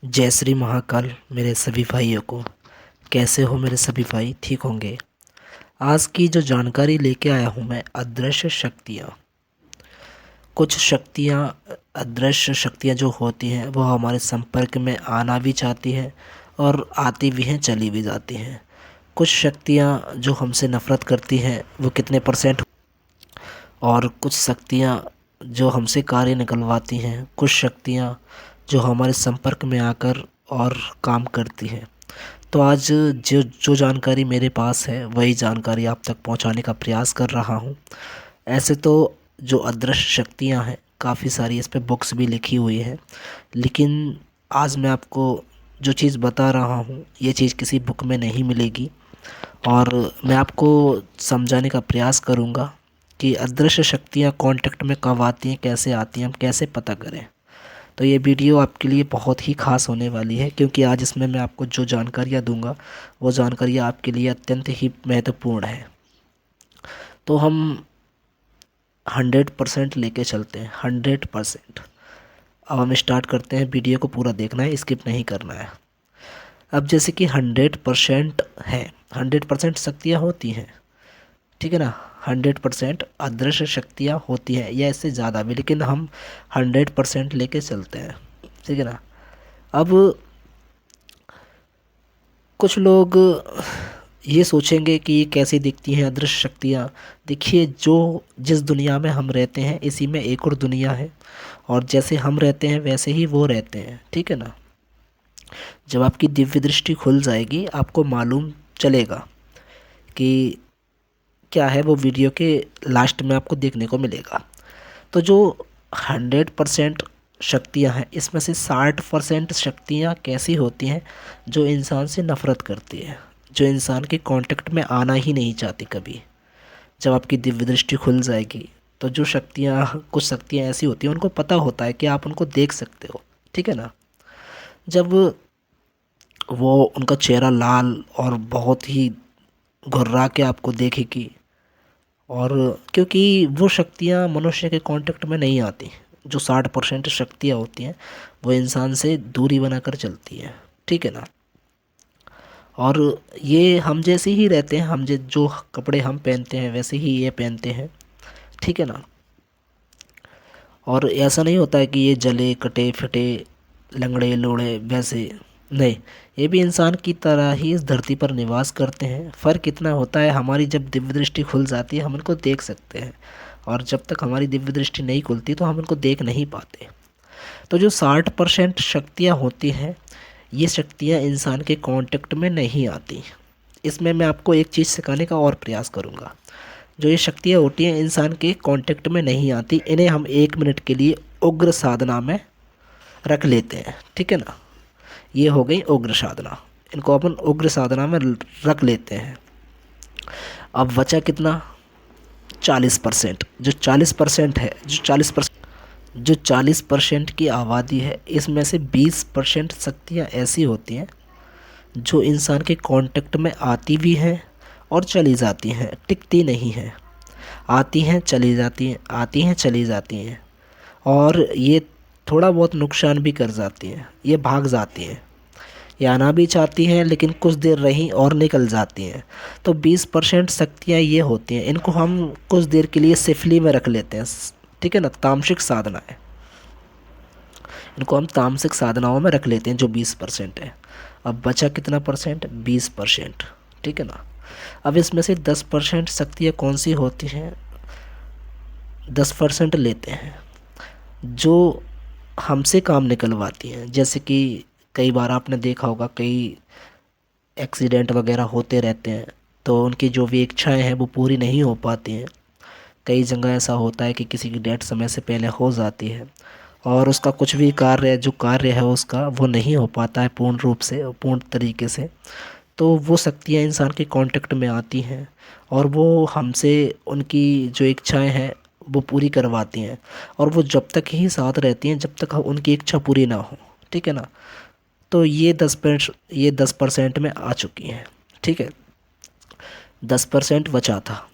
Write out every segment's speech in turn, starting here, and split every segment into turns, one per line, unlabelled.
जय श्री महाकाल मेरे सभी भाइयों को। कैसे हो मेरे सभी भाई? ठीक होंगे। आज की जो जानकारी लेके आया हूँ मैं, अदृश्य शक्तियाँ। कुछ शक्तियाँ, अदृश्य शक्तियाँ जो होती हैं वो हमारे संपर्क में आना भी चाहती हैं और आती भी हैं, चली भी जाती हैं। कुछ शक्तियाँ जो हमसे नफ़रत करती हैं वो कितने परसेंट, और कुछ शक्तियाँ जो हमसे कार्य निकलवाती हैं, कुछ शक्तियाँ जो हमारे संपर्क में आकर और काम करती हैं। तो आज जो जो जानकारी मेरे पास है वही जानकारी आप तक पहुंचाने का प्रयास कर रहा हूं। ऐसे तो जो अदृश्य शक्तियां हैं काफ़ी सारी, इस पे बुक्स भी लिखी हुई है, लेकिन आज मैं आपको जो चीज़ बता रहा हूं ये चीज़ किसी बुक में नहीं मिलेगी। और मैं आपको समझाने का प्रयास करूंगा कि अदृश्य शक्तियां कांटेक्ट में कब आती हैं, कैसे आती हैं, हम कैसे पता करें। तो ये वीडियो आपके लिए बहुत ही ख़ास होने वाली है, क्योंकि आज इसमें मैं आपको जो जानकारियाँ दूंगा वो जानकारियाँ आपके लिए अत्यंत ही महत्वपूर्ण है। तो हम 100% लेके चलते हैं, 100%। अब हम स्टार्ट करते हैं। वीडियो को पूरा देखना है, स्किप नहीं करना है। अब जैसे कि 100% है, 100% शक्तियाँ होती हैं, ठीक है ना। 100% अदृश्य शक्तियाँ होती हैं या इससे ज़्यादा भी, लेकिन हम 100% लेके चलते हैं, ठीक है ना। अब कुछ लोग ये सोचेंगे कि ये कैसी दिखती हैं अदृश्य शक्तियाँ। देखिए, जो जिस दुनिया में हम रहते हैं इसी में एक और दुनिया है, और जैसे हम रहते हैं वैसे ही वो रहते हैं, ठीक है ना। जब आपकी दिव्य दृष्टि खुल जाएगी आपको मालूम चलेगा कि क्या है, वो वीडियो के लास्ट में आपको देखने को मिलेगा। तो जो 100% शक्तियाँ हैं इसमें से 60% शक्तियाँ कैसी होती हैं, जो इंसान से नफ़रत करती है, जो इंसान के कांटेक्ट में आना ही नहीं चाहती कभी। जब आपकी दिव्य दृष्टि खुल जाएगी तो जो शक्तियाँ, कुछ शक्तियाँ ऐसी होती हैं उनको पता होता है कि आप उनको देख सकते हो, ठीक है ना। जब वो, उनका चेहरा लाल और बहुत ही घुर्रा के आपको देखेगी, और क्योंकि वो शक्तियाँ मनुष्य के कांटेक्ट में नहीं आती। जो 60% शक्तियाँ होती हैं वो इंसान से दूरी बनाकर चलती हैं, ठीक है ना। और ये हम जैसे ही रहते हैं, हम जो कपड़े हम पहनते हैं वैसे ही ये पहनते हैं, ठीक है ना। और ऐसा नहीं होता है कि ये जले कटे फटे लंगड़े लोड़े वैसे, नहीं, ये भी इंसान की तरह ही इस धरती पर निवास करते हैं। फ़र्क इतना होता है, हमारी जब दिव्य दृष्टि खुल जाती है हम इनको देख सकते हैं, और जब तक हमारी दिव्य दृष्टि नहीं खुलती तो हम इनको देख नहीं पाते। तो जो 60% शक्तियाँ होती हैं ये शक्तियाँ इंसान के कांटेक्ट में नहीं आती। इसमें मैं आपको एक चीज़ सिखाने का और प्रयास करूँगा। जो ये शक्तियाँ होती हैं इंसान के कांटेक्ट में नहीं आती, इन्हें हम 1 मिनट के लिए उग्र साधना में रख लेते हैं, ठीक है ना। ये हो गई उग्र साधना, इनको अपन उग्र साधना में रख लेते हैं। अब बचा कितना? 40%। जो 40% है, जो 40% की आबादी है, इसमें से 20% शक्तियाँ ऐसी होती हैं जो इंसान के कांटेक्ट में आती भी हैं और चली जाती हैं, टिकती नहीं हैं। आती हैं चली जाती हैं, आती हैं चली जाती हैं, और ये थोड़ा बहुत नुकसान भी कर जाती हैं, ये भाग जाती हैं। ये आना भी चाहती हैं लेकिन कुछ देर रहीं और निकल जाती हैं। तो 20% शक्तियाँ ये होती हैं, इनको हम कुछ देर के लिए सिफली में रख लेते हैं, ठीक है ना। तामसिक साधना है, इनको हम तामसिक साधनाओं में रख लेते हैं, जो 20% है। अब बचा कितना परसेंट? 20%, ठीक है ना। अब इसमें से 10% शक्तियाँ कौन सी होती हैं? 10% लेते हैं जो हमसे काम निकलवाती हैं। जैसे कि कई बार आपने देखा होगा, कई एक्सीडेंट वगैरह होते रहते हैं, तो उनकी जो भी इच्छाएं हैं वो पूरी नहीं हो पाती हैं। कई जगह ऐसा होता है कि किसी की डेथ समय से पहले हो जाती है, और उसका कुछ भी कार्य, जो कार्य है उसका, वो नहीं हो पाता है पूर्ण रूप से, पूर्ण तरीके से। तो वो शक्तियाँ इंसान के कांटेक्ट में आती हैं और वो हमसे उनकी जो इच्छाएं हैं वो पूरी करवाती हैं, और वो जब तक ही साथ रहती हैं जब तक उनकी इच्छा पूरी ना हो, ठीक है ना। तो ये 10% में आ चुकी हैं, ठीक है। 10% बचा था।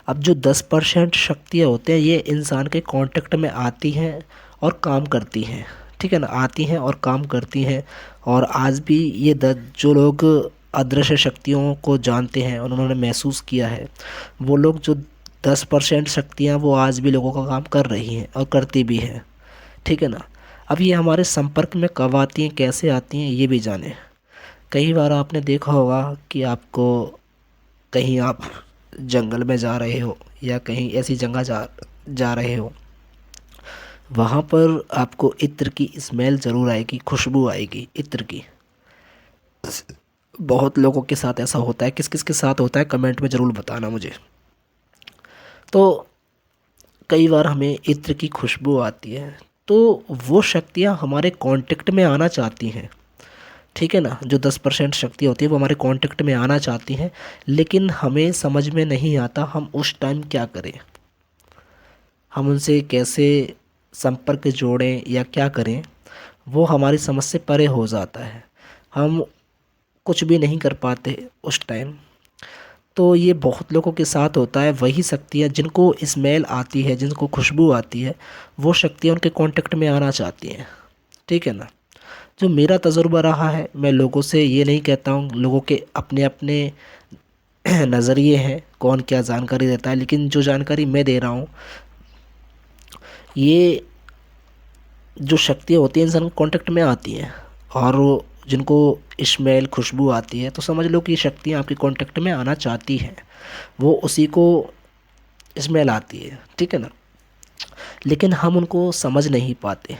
अब जो 10% शक्तियाँ होते हैं ये इंसान के कांटेक्ट में आती हैं और काम करती हैं, ठीक है ना, आती हैं और काम करती हैं। और आज भी ये जो लोग अदृश्य शक्तियों को जानते हैं और उन्होंने महसूस किया है, वो लोग जो 10% शक्तियाँ वो आज भी लोगों का काम कर रही हैं और करती भी हैं। ठीक है ना। अब ये हमारे संपर्क में कब आती हैं, कैसे आती हैं, ये भी जाने। कई बार आपने देखा होगा कि आपको कहीं आप जंगल में जा रहे हो या कहीं ऐसी जगह जा जा रहे हो, वहाँ पर आपको इत्र की स्मेल ज़रूर आएगी, खुशबू आएगी इत्र की। बहुत लोगों के साथ ऐसा होता है, किस किस के साथ होता है कमेंट में ज़रूर बताना मुझे। तो कई बार हमें इत्र की खुशबू आती है, तो वो शक्तियाँ हमारे कांटेक्ट में आना चाहती हैं। ठीक है ना, जो 10% शक्ति होती है वो हमारे कांटेक्ट में आना चाहती हैं, लेकिन हमें समझ में नहीं आता हम उस टाइम क्या करें, हम उनसे कैसे संपर्क जोड़ें या क्या करें, वो हमारी समझ से परे हो जाता है। हम कुछ भी नहीं कर पाते उस टाइम। तो ये बहुत लोगों के साथ होता है। वही शक्तियाँ जिनको स्मेल आती है, जिनको खुशबू आती है, वो शक्तियाँ उनके कांटेक्ट में आना चाहती हैं। ठीक है ना। जो मेरा तजुर्बा रहा है, मैं लोगों से ये नहीं कहता हूँ, लोगों के अपने अपने नज़रिए हैं, कौन क्या जानकारी देता है, लेकिन जो जानकारी मैं दे रहा हूँ, ये जो शक्तियाँ होती हैं इंसान के कांटेक्ट में आती हैं, और जिनको स्मेल खुशबू आती है, तो समझ लो कि शक्तियाँ आपके कांटेक्ट में आना चाहती हैं, वो उसी को स्मेल आती है। ठीक है ना। लेकिन हम उनको समझ नहीं पाते।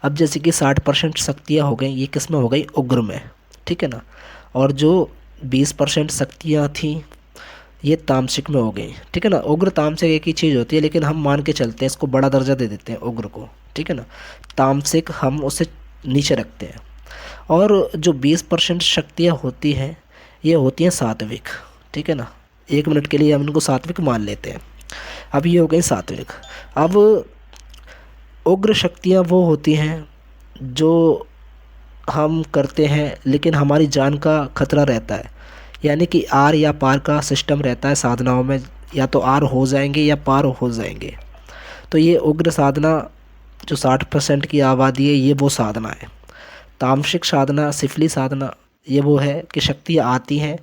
अब जैसे कि 60% शक्तियाँ हो गई, ये किस में हो गई, उग्र में। ठीक है ना। और जो 20% शक्तियाँ थी, ये तामसिक में हो गई। ठीक है ना। उग्र तामसिक एक ही चीज़ होती है, लेकिन हम मान के चलते हैं, इसको बड़ा दर्जा दे देते हैं उग्र को। ठीक है ना। तामसिक हम उसे नीचे रखते हैं। और जो 20% शक्तियाँ होती हैं, ये होती हैं सात्विक। ठीक है ना। 1 मिनट के लिए हम इनको सात्विक मान लेते हैं। अब ये हो गई सात्विक। अब उग्र शक्तियाँ वो होती हैं जो हम करते हैं लेकिन हमारी जान का खतरा रहता है, यानी कि आर या पार का सिस्टम रहता है साधनाओं में, या तो आर हो जाएंगे या पार हो जाएंगे। तो ये उग्र साधना जो 60% की आबादी है, ये वो साधना है। तामसिक साधना, सिफली साधना, ये वो है कि शक्तियाँ आती हैं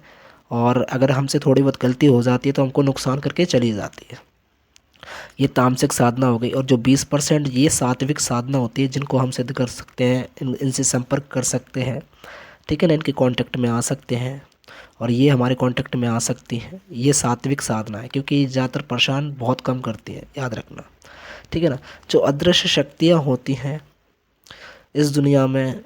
और अगर हमसे थोड़ी बहुत गलती हो जाती है तो हमको नुकसान करके चली जाती है। ये तामसिक साधना हो गई। और जो 20% ये सात्विक साधना होती है, जिनको हम सिद्ध कर सकते हैं, इनसे संपर्क कर सकते हैं। ठीक है ना, इनके कांटेक्ट में आ सकते हैं और ये हमारे कांटेक्ट में आ सकती हैं। ये सात्विक साधना है, क्योंकि ये ज़्यादातर परेशान बहुत कम करती है, याद रखना। ठीक है ना। जो अदृश्य शक्तियाँ होती हैं इस दुनिया में,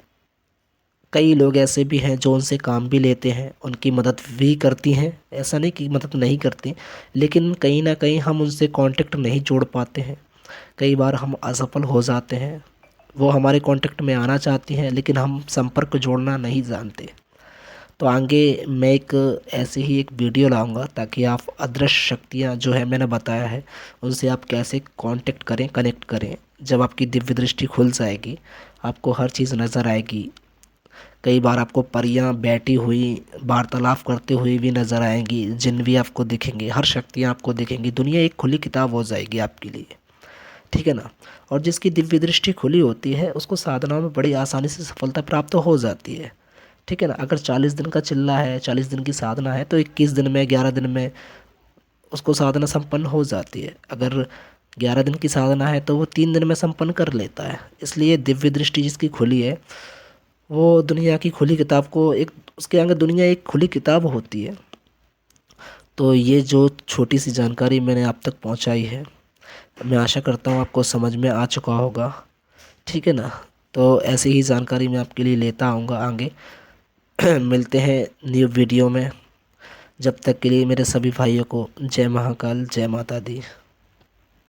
कई लोग ऐसे भी हैं जो उनसे काम भी लेते हैं, उनकी मदद भी करती हैं, ऐसा नहीं कि मदद नहीं करती, लेकिन कहीं ना कहीं हम उनसे कांटेक्ट नहीं जोड़ पाते हैं। कई बार हम असफल हो जाते हैं। वो हमारे कांटेक्ट में आना चाहती हैं, लेकिन हम संपर्क जोड़ना नहीं जानते। तो आगे मैं एक ऐसे ही एक वीडियो लाऊंगा, ताकि आप अदृश्य शक्तियाँ जो है मैंने बताया है, उनसे आप कैसे कांटेक्ट करें, कनेक्ट करें। जब आपकी दिव्य दृष्टि खुल जाएगी, आपको हर चीज़ नज़र आएगी। कई बार आपको परियां बैठी हुई वार्तालाप करते हुए भी नज़र आएंगी, जिन भी आपको दिखेंगे, हर शक्तियाँ आपको दिखेंगी। दुनिया एक खुली किताब हो जाएगी आपके लिए। ठीक है ना। और जिसकी दिव्य दृष्टि खुली होती है, उसको साधनाओं में बड़ी आसानी से सफलता प्राप्त हो जाती है। ठीक है ना। अगर 40 दिन का चिल्ला है, 40 दिन की साधना है, तो 21 दिन में, 11 दिन में उसको साधना संपन्न हो जाती है। अगर 11 दिन की साधना है तो वो 3 दिन में संपन्न कर लेता है। इसलिए दिव्य दृष्टि जिसकी खुली है, वो दुनिया की खुली किताब को एक, उसके आगे दुनिया एक खुली किताब होती है। तो ये जो छोटी सी जानकारी मैंने आप तक पहुंचाई है, मैं आशा करता हूँ आपको समझ में आ चुका होगा। ठीक है ना। तो ऐसी ही जानकारी मैं आपके लिए लेता आऊँगा आगे। मिलते हैं न्यू वीडियो में। जब तक के लिए मेरे सभी भाइयों को जय महाकाल, जय माता दी।